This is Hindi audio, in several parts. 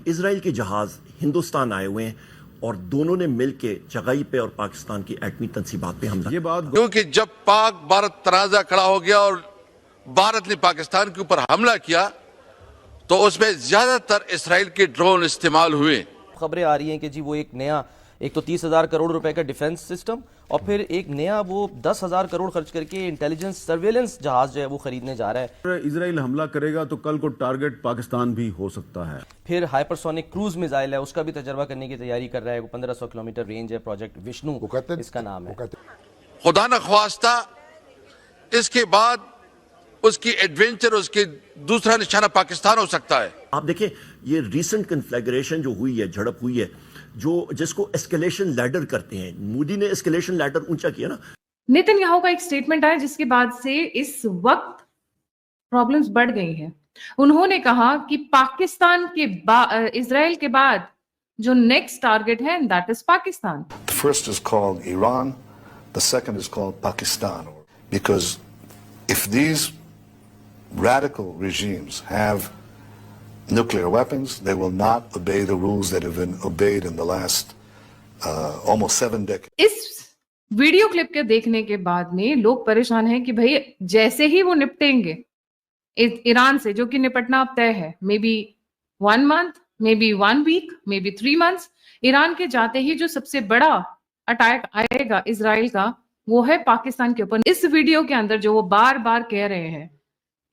इजराइल के जहाज हिंदुस्तान आए हुए हैं और दोनों ने मिलके जगाई पे और पाकिस्तान की एटमी तंसीबात पे हमला। ये बात क्योंकि जब पाक भारत तनाजा खड़ा हो गया और भारत ने पाकिस्तान के ऊपर हमला किया तो उसमें ज्यादातर इस्राइल के ड्रोन इस्तेमाल हुए। खबरें आ रही हैं कि जी वो एक तो 30,000 करोड़ रुपए का डिफेंस सिस्टम और फिर एक नया वो 10,000 करोड़ खर्च करके इंटेलिजेंस सर्वेलेंस जहाज जो है वो खरीदने जा रहा है। इजराइल हमला करेगा तो कल को टारगेट पाकिस्तान भी हो सकता है। फिर हाइपरसोनिक क्रूज मिसाइल है, उसका भी तजर्बा करने की तैयारी कर रहा है। वो 1500 किलोमीटर रेंज है, प्रोजेक्ट विष्णु इसका नाम है। खुदा न ख्वास्ता इसके बाद उसकी एडवेंचर, उसकी दूसरा निशाना पाकिस्तान हो सकता है। आप देखें ये रीसेंट कन्फ्लैग्रेशन जो हुई है, झड़प हुई है, जो जिसको एस्केलेशन लैडर करते हैं, मोदी ने एस्केलेशन लैडर ऊंचा किया ना। नेतन्याहू का एक स्टेटमेंट आया जिसके बाद से इस वक्त प्रॉब्लम्स बढ़ गई हैं। उन्होंने कहा कि पाकिस्तान के इजराइल के बाद जो नेक्स्ट टारगेट है that is Pakistan. The first is called Iran, the second is called Pakistan, because if these radical regimes have nuclear weapons, they will not obey the rules that have been obeyed in the last almost 7 decades. इस वीडियो क्लिप के देखने के बाद में लोग परेशान हैं कि भाई जैसे ही वो निपटेंगे ईरान से, जो कि निपटना अब तय है, may be 1 month, may be 1 week, may be 3 months, Iran के जाते ही जो सबसे बड़ा अटैक आएगा इजराइल का वो है पाकिस्तान के ऊपर। इस वीडियो के अंदर जो वो बार बार कह रहे हैं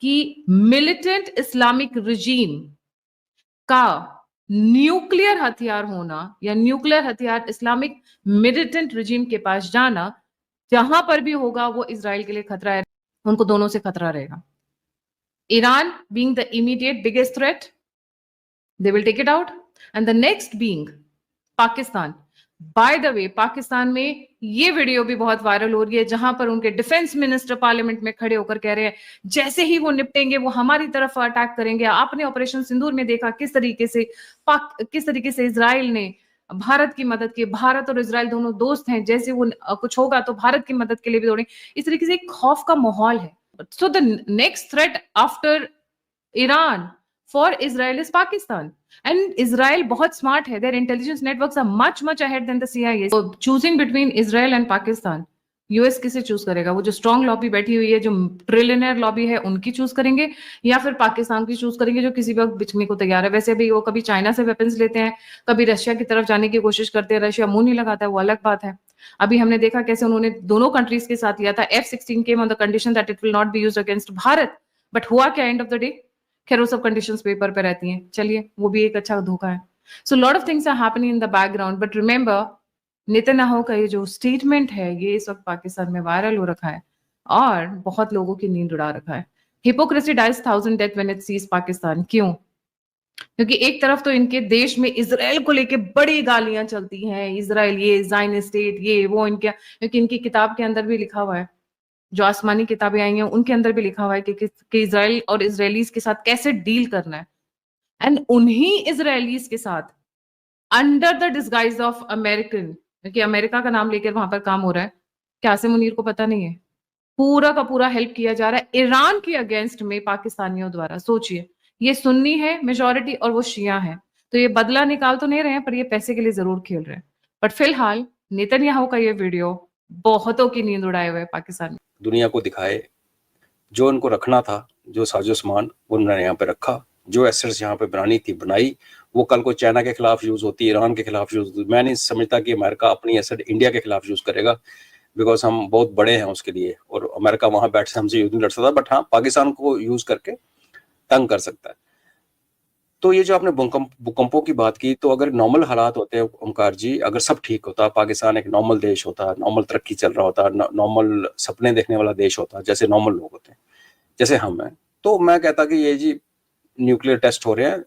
कि मिलिटेंट इस्लामिक रिजीम का न्यूक्लियर हथियार होना या न्यूक्लियर हथियार इस्लामिक मिलिटेंट रिजीम के पास जाना, जहां पर भी होगा वो इजराइल के लिए खतरा है, उनको दोनों से खतरा रहेगा। Iran being the immediate biggest threat, they will take it out, and the next being Pakistan. By the way, Pakistan में ये वीडियो भी बहुत वायरल हो रही है जहां पर उनके डिफेंस मिनिस्टर पार्लियामेंट में खड़े होकर कह रहे हैं जैसे ही वो निपटेंगे वो हमारी तरफ अटैक करेंगे। आपने ऑपरेशन सिंदूर में देखा किस तरीके से इजराइल ने भारत की मदद की। भारत और इजराइल दोनों दोस्त हैं, जैसे वो कुछ होगा तो भारत की मदद के लिए भी दौड़ेंगे। इस तरीके से एक खौफ का माहौल है। So the next threat after Iran for Israel is Pakistan, and Israel बहुत smart है, their intelligence networks are much ahead than the CIA. So choosing between Israel and Pakistan, US किसे चूज करेगा? वो जो स्ट्रॉन्ग लॉबी बैठी हुई है, जो ट्रिलियनर लॉबी है, उनकी चूज करेंगे या फिर पाकिस्तान की चूज करेंगे जो किसी वक्त बिचने को तैयार है। वैसे भी वो कभी चाइना से वेपन्स लेते हैं, कभी रशिया की तरफ जाने की कोशिश करते हैं, रशिया मुंह नहीं लगाता है, वो अलग बात है। अभी हमने देखा कैसे उन्होंने दोनों कंट्रीज के साथ लिया था। F-16 came on the condition that it will not be used against Bharat, but हुआ क्या एंड ऑफ द डे? खैर वो सब कंडीशंस पेपर पे रहती हैं, चलिए वो भी एक अच्छा धोखा है। So lot of things are happening in the background, but remember Netanyahu का ये जो स्टेटमेंट है ये इस वक्त पाकिस्तान में वायरल हो रखा है और बहुत लोगों की नींद उड़ा रखा है। Hypocrisy dies 1000 death when it sees Pakistan. क्यों? क्योंकि एक तरफ तो इनके देश में इजराइल को लेके बड़ी गालियां चलती हैं, इजराइल ये ज़ायनिस्ट स्टेट, ये वो, इनके क्योंकि इनकी किताब के अंदर भी लिखा हुआ है, जो आसमानी किताबें आई हैं उनके अंदर भी लिखा हुआ है कि इजराइल और इजरायलीज के साथ कैसे डील करना है। एंड उन्हीं इजरायलीज के साथ under the disguise of American, क्योंकि अमेरिका का नाम लेकर वहां पर काम हो रहा है, क्या आसिम मुनीर को पता नहीं है? पूरा का पूरा हेल्प किया जा रहा है ईरान के अगेंस्ट में पाकिस्तानियों द्वारा। सोचिए, ये सुन्नी है मेजॉरिटी और वो शिया है, तो ये बदला निकाल तो नहीं रहे हैं पर ये पैसे के लिए जरूर खेल रहे हैं। बट फिलहाल नेतन्याहू का ये वीडियो बहुतों की नींद उड़ाए हुए पाकिस्तान में। दुनिया को दिखाए जो उनको रखना था, जो साजो सामान वो उन्होंने यहाँ पे रखा, जो एसेट्स यहाँ पे बनानी थी बनाई, वो कल को चाइना के खिलाफ यूज होती, ईरान के खिलाफ यूज होती। मैं नहीं समझता कि अमेरिका अपनी एसेट इंडिया के खिलाफ यूज करेगा, बिकॉज हम बहुत बड़े हैं उसके लिए, और अमेरिका वहां बैठ से हमसे युद्ध नहीं लड़ सकता, बट हाँ पाकिस्तान को यूज करके तंग कर सकता है। तो ये जो आपने भूकंपों की बात की, तो अगर नॉर्मल हालात होते हैं ओमकार जी, अगर सब ठीक होता, पाकिस्तान एक नॉर्मल देश होता, नॉर्मल तरक्की चल रहा होता, नॉर्मल सपने देखने वाला देश होता, जैसे नॉर्मल लोग होते हैं, जैसे हम हैं, तो मैं कहता कि ये जी न्यूक्लियर टेस्ट हो रहे हैं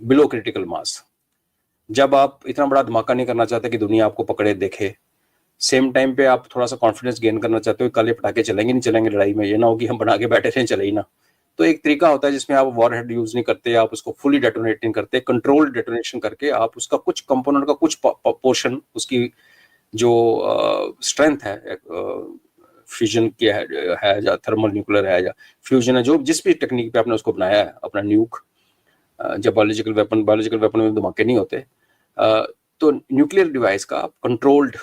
बिलो क्रिटिकल मास। जब आप इतना बड़ा धमाका नहीं करना चाहते कि दुनिया आपको पकड़े देखे, सेम टाइम पे आप थोड़ा सा कॉन्फिडेंस गेन करना चाहते हो, कल ये पटाखे चलेंगे नहीं चलेंगे लड़ाई में, ये ना हो कि हम बना के बैठे रहे चले ही ना। तो एक तरीका होता है जिसमें आप वॉर हेड यूज नहीं करते, आप उसको फुली डेटोनेट नहीं करते, कंट्रोल्ड डेटोनेशन करके आप उसका कुछ कंपोनेंट का कुछ पोर्शन, उसकी जो स्ट्रेंथ है, फ्यूजन की है या थर्मल न्यूक्लियर है या फ्यूजन है, जो जिस भी टेक्निक पे आपने उसको बनाया है अपना न्यूक, जब बायोलॉजिकल वेपन में धमाके नहीं होते, तो न्यूक्लियर डिवाइस का आप कंट्रोल्ड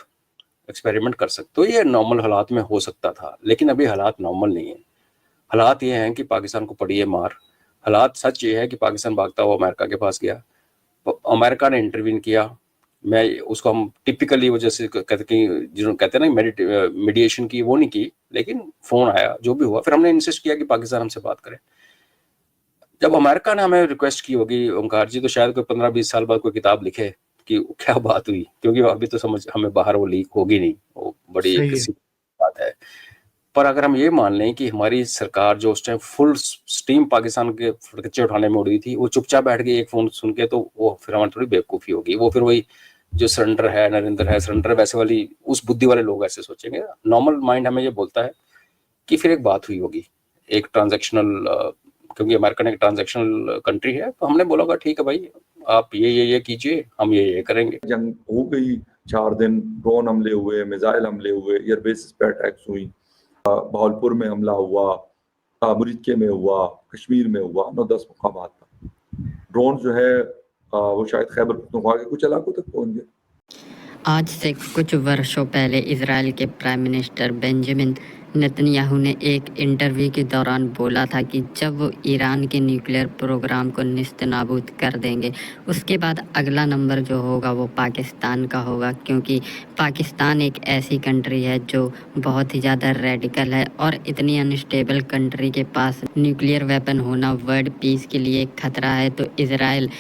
एक्सपेरिमेंट कर सकते हो। ये नॉर्मल हालात में हो सकता था, लेकिन अभी हालात नॉर्मल नहीं है। हालात ये हैं कि पाकिस्तान को पड़ी है मार। हालात सच ये है कि पाकिस्तान भागता हुआ अमेरिका के पास गया, अमेरिका ने इंटरवीन किया। मैं उसको हम टिपिकली वो जैसे कहते हैं ना मीडिएशन की, वो नहीं की, लेकिन फोन आया, जो भी हुआ, फिर हमने इंसिस्ट किया कि पाकिस्तान हमसे बात करे। जब अमेरिका ने हमें रिक्वेस्ट की होगी ओंकार जी, तो शायद कोई 15-20 साल बाद कोई किताब लिखे कि क्या बात हुई, क्योंकि अभी तो समझ हमें बाहर वो लीक होगी नहीं, वो बड़ी किसी बात है। पर अगर हम ये मान लें कि हमारी सरकार जो उस टाइम फुल स्टीम पाकिस्तान के कच्चे उठाने में उड़ी थी, वो चुपचाप बैठ गई एक फोन सुन के, तो वो फिर हमारी थोड़ी बेवकूफ़ी होगी। वो फिर वही जो सरेंडर है, नरेंद्र है, सरेंडर वैसे वाली उस बुद्धि वाले लोग ऐसे सोचेंगे। नॉर्मल माइंड हमें ये बोलता है कि फिर एक बात हुई होगी, एक ट्रांजैक्शनल, क्योंकि अमेरिका एक ट्रांजैक्शनल कंट्री है, तो हमने बोला होगा ठीक है भाई, आप ये कीजिए, हम ये करेंगे। जंग हो गई 4 दिन, ड्रोन हमले हुए, मिसाइल हमले हुए, एयरबेस पे अटैक्स हुई, बहावलपुर में हमला हुआ, मुरीदके में हुआ, कश्मीर में हुआ, 9-10 मुकामात पर ड्रोन जो है वो शायद खैबर पख्तूनख्वा के कुछ इलाकों तक पहुंच गए। आज से कुछ वर्षों पहले इजराइल के प्राइम मिनिस्टर बेंजामिन नेतन्याहू ने एक इंटरव्यू के दौरान बोला था कि जब वो ईरान के न्यूक्लियर प्रोग्राम को निस्तनाबूद कर देंगे, उसके बाद अगला नंबर जो होगा वो पाकिस्तान का होगा, क्योंकि पाकिस्तान एक ऐसी कंट्री है जो बहुत ही ज़्यादा रेडिकल है और इतनी अनस्टेबल कंट्री के पास न्यूक्लियर वेपन होना वर्ल्ड पीस के लिए एक खतरा है। तो इजराइल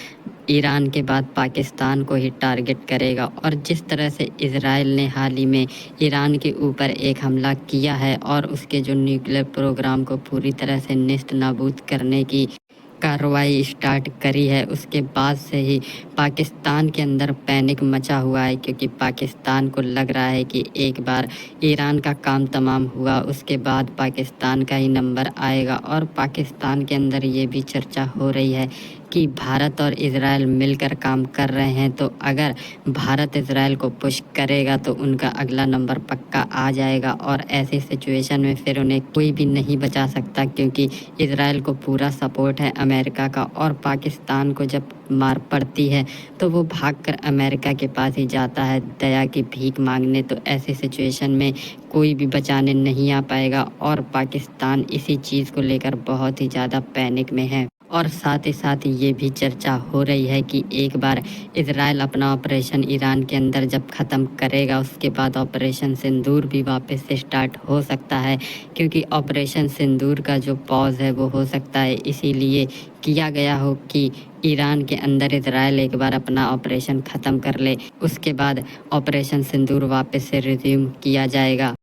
ईरान के बाद पाकिस्तान को ही टारगेट करेगा, और जिस तरह से इजराइल ने हाल ही में ईरान के ऊपर एक हमला किया है और उसके जो न्यूक्लियर प्रोग्राम को पूरी तरह से नेस्तनाबूद करने की कार्रवाई स्टार्ट करी है, उसके बाद से ही पाकिस्तान के अंदर पैनिक मचा हुआ है, क्योंकि पाकिस्तान को लग रहा है कि एक बार ईरान का काम तमाम हुआ उसके बाद पाकिस्तान का ही नंबर आएगा। और पाकिस्तान के अंदर ये भी चर्चा हो रही है कि भारत और इजराइल मिलकर काम कर रहे हैं, तो अगर भारत इजराइल को पुश करेगा तो उनका अगला नंबर पक्का आ जाएगा, और ऐसी सिचुएशन में फिर उन्हें कोई भी नहीं बचा सकता, क्योंकि इजराइल को पूरा सपोर्ट है अमेरिका का। और पाकिस्तान को जब मार पड़ती है तो वो भागकर अमेरिका के पास ही जाता है दया की भीख मांगने। तो ऐसी सिचुएशन में कोई भी बचाने नहीं आ पाएगा, और पाकिस्तान इसी चीज़ को लेकर बहुत ही ज़्यादा पैनिक में है। और साथ ही साथ ये भी चर्चा हो रही है कि एक बार इजराइल अपना ऑपरेशन ईरान के अंदर जब ख़त्म करेगा, उसके बाद ऑपरेशन सिंदूर भी वापस से स्टार्ट हो सकता है, क्योंकि ऑपरेशन सिंदूर का जो पॉज है वो हो सकता है इसीलिए किया गया हो कि ईरान के अंदर इजराइल एक बार अपना ऑपरेशन ख़त्म कर ले, उसके बाद ऑपरेशन सिंदूर वापस से रिज्यूम किया जाएगा।